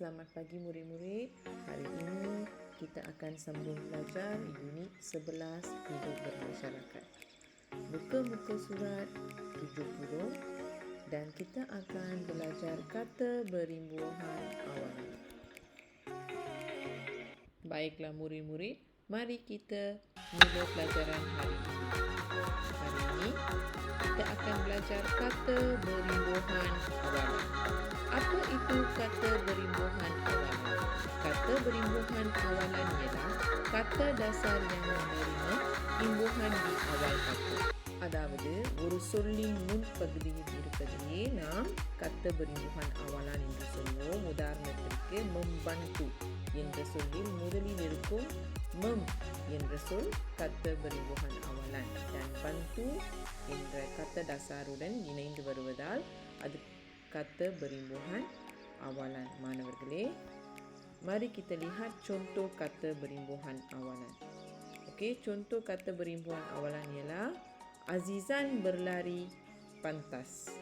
Selamat pagi murid-murid. Hari ini kita akan sambung belajar unit 11 hidup bermasyarakat. Muka-muka surat 70 dan kita akan belajar kata berimbuhan awalan. Baiklah murid-murid, mari kita mula pelajaran hari ini. Hari ini kita akan belajar kata berimbuhan awalan. Apa itu kata berimbuhan awalan? Kata berimbuhan awalan ialah kata dasar yang menerima imbuhan di awal kata. அதாவது ஒரு சொல்லின் முன்பகுதியில் இருப்பதையே நாம் கத்த berimbuhan awalan என்று சொல்வோம். உதாரணத்திற்கு membantu என்ற சொல்லில் முதலில் இருக்கும் mem என்ற சொல் கத்த berimbuhan awalan dan bantu என்ற kata dasaruடன் இணைந்து வருவதால் அது kata berimbuhan awalan. மாணவர்களே, mari kita lihat contoh kata berimbuhan awalan. Okey, contoh kata berimbuhan awalan ialah Azizan berlari pantas.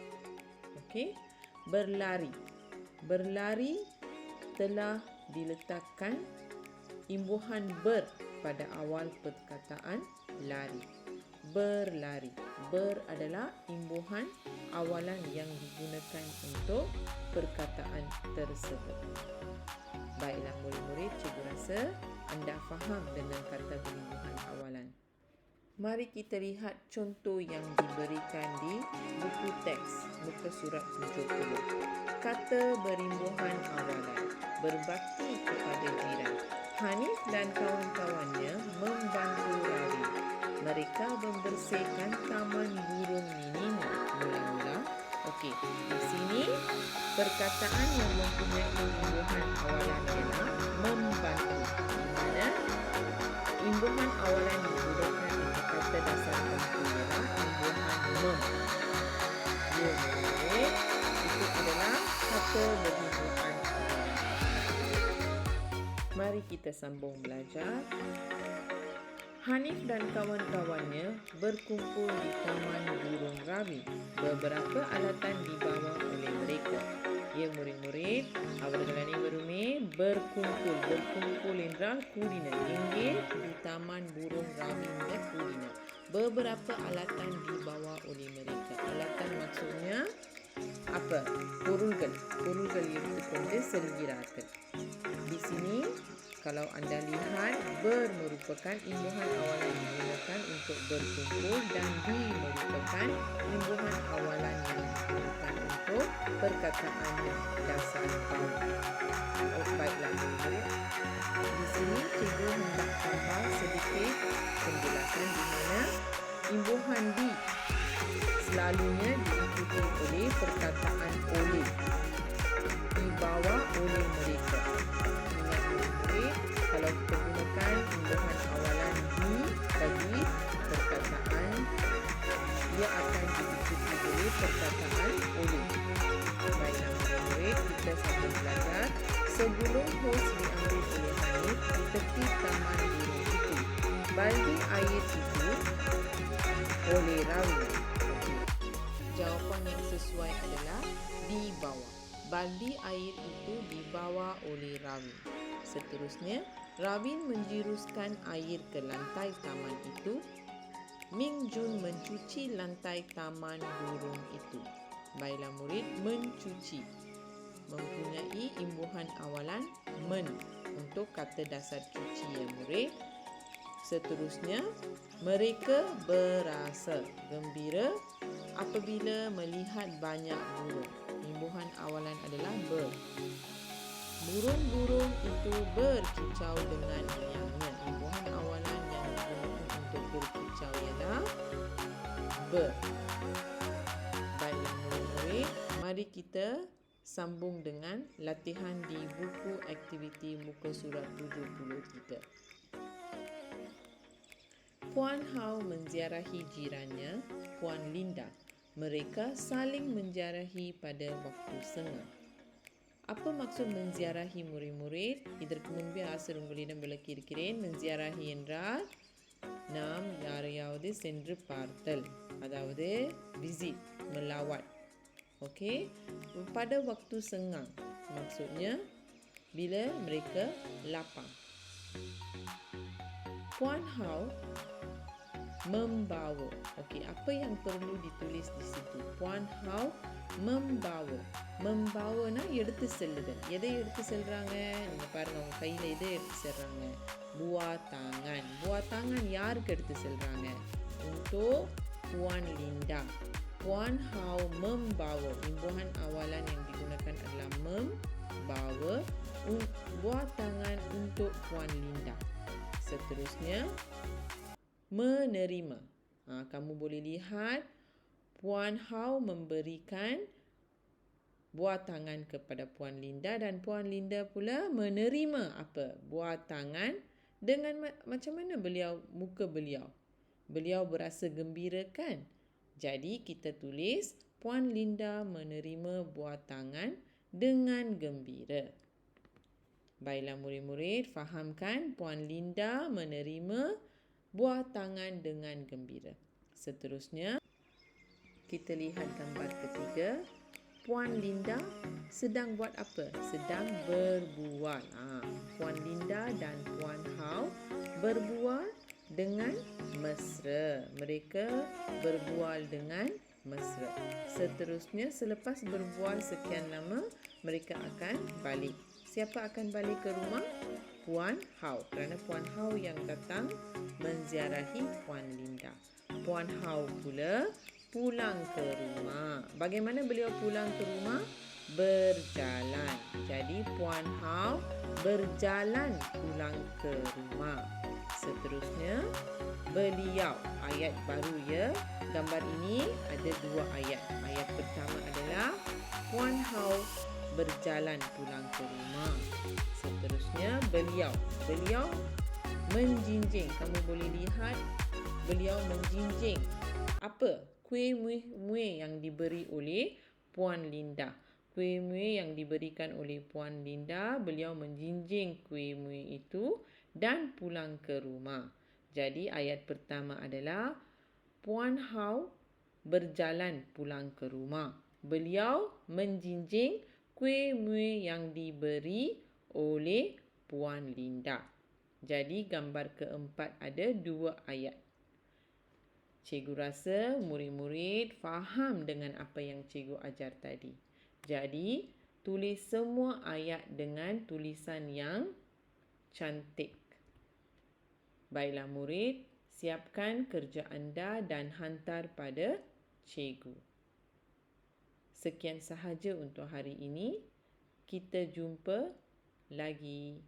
Okey, berlari. Berlari telah diletakkan imbuhan ber pada awal perkataan lari. Berlari. Ber adalah imbuhan awalan yang digunakan untuk perkataan tersebut. Baiklah murid-murid, cikgu rasa anda faham dengan kata berimbuhan awalan. Mari kita lihat contoh yang diberikan di buku teks muka surat 70. Kata berimbuhan awalan. Berbakti kepada jiran. Hanif dan kawan-kawannya membantu Ravi. Mereka membersihkan taman burung mini. Mula-mula. Okey, di sini perkataan yang mempunyai imbuhan awalan ialah membantu. Di mana imbuhan awalan digunakan untuk kata dasar bantu ialah imbuhan mem. Ya, murid, itu adalah kata berimbuhan awalan. Mari kita sambung belajar. Hanif dan kawan-kawannya berkumpul di Taman Burung Ravi. Beberapa alatan dibawa oleh mereka. Ya murid-murid, அவர்கள் அனைவருமே berkumpul. Berkumpul என்றால் கூடினர். எங்கே? Di Taman Burung Ravi கூடினர். Beberapa alatan dibawa oleh mereka. Alatan maksudnya apa? பொருள்கள். பொருள்கள் எடுத்துக்கொண்டு செல்கிறார்கள். Di sini kalau anda lihat, ber merupakan imbuhan awalan yang digunakan untuk berkumpul dan di merupakan imbuhan awalan yang digunakan untuk perkataan dasar bantu. Baiklah murid. Di sini cikgu hendak tambah sedikit penjelasan di mana imbuhan di selalunya diikuti oleh perkataan oleh. Dibawa oleh mereka. Kalau kita gunakan imbuhan awalan di bagi perkataan, ia akan diikuti oleh perkataan oleh. Baiklah murid, kita sambung belajar. Sebelum hos diambil oleh Hanif di tepi taman burung itu, baldi air itu oleh Rawi. Jawapan yang sesuai adalah dibawa. Baldi air itu dibawa oleh Rawi. Seterusnya, Ravin menjuruskan air ke lantai taman itu. Ming Jun mencuci lantai taman burung itu. Baiklah murid, mencuci mempunyai imbuhan awalan men untuk kata dasar cuci ya murid. Seterusnya, mereka berasa gembira apabila melihat banyak burung. Imbuhan awalan adalah ber. Burung-burung itu berkicau dengan riangnya. Imbuhan awalan yang digunakan untuk berkicau ialah ber. Baiklah murid-murid, mari kita sambung dengan latihan di buku aktiviti muka surat 73. Puan Hao menziarahi jirannya, Puan Linda. Mereka saling menziarahi pada waktu senggang. Apa maksud menziarahi murid-murid? இதற்கு முன்பே ஆசிரியர் உங்களிடம் விளக்கியிருக்கிறேன். menziarahi என்றால் நாம் யாரையாவது சென்று பார்த்தல், அதாவது visit, melawat. Okey, pada waktu senggang maksudnya bila mereka lapang. Puan Hao membawa. Okey, apa yang perlu ditulis di situ? Puan Hao membawa. Membawa எடுத்து செல்லுதல். எதை எடுத்து செல்றாங்க? நீங்க பாருங்க உங்க கையில எதை எடுத்து செல்றாங்க? Buah tangan. Buah tangan யாருக்கு எடுத்து செல்றாங்க? Untuk Puan Linda. Puan Hao membawa. Imbuhan awalan yang digunakan adalah membawa buah tangan untuk Puan Linda. Seterusnya, menerima. Kamu boleh lihat Puan Hao memberikan buah tangan kepada Puan Linda dan Puan Linda pula menerima apa? Buah tangan dengan macam mana muka beliau? Beliau berasa gembira kan? Jadi kita tulis Puan Linda menerima buah tangan dengan gembira. Baiklah murid-murid, fahamkan Puan Linda menerima buah tangan dengan gembira. Seterusnya, kita lihat gambar ketiga. Puan Linda sedang buat apa? Sedang berbual. Puan Linda dan Puan Hao berbual dengan mesra. Mereka berbual dengan mesra. Seterusnya, selepas berbual sekian lama, mereka akan balik. Siapa akan balik ke rumah? Puan Hao. Kerana Puan Hao yang datang menziarahi Puan Linda. Puan Hao pula pulang ke rumah. Bagaimana beliau pulang ke rumah? Berjalan. Jadi Puan Hao berjalan pulang ke rumah. Seterusnya, beliau. Ayat baru ya. Gambar ini ada 2 ayat. Ayat pertama adalah Puan Hao berjalan pulang ke rumah. Seterusnya, beliau. Beliau menjinjing. Kamu boleh lihat beliau menjinjing. Apa? Kuih muih yang diberi oleh Puan Linda. Kuih muih yang diberikan oleh Puan Linda, beliau menjinjing kuih muih itu dan pulang ke rumah. Jadi ayat pertama adalah Puan Hao berjalan pulang ke rumah. Beliau menjinjing kuih muih yang diberi oleh Puan Linda. Jadi gambar keempat ada 2 ayat. Cikgu rasa murid-murid faham dengan apa yang cikgu ajar tadi. Jadi, tulis semua ayat dengan tulisan yang cantik. Baiklah murid, siapkan kerja anda dan hantar pada cikgu. Sekian sahaja untuk hari ini. Kita jumpa lagi.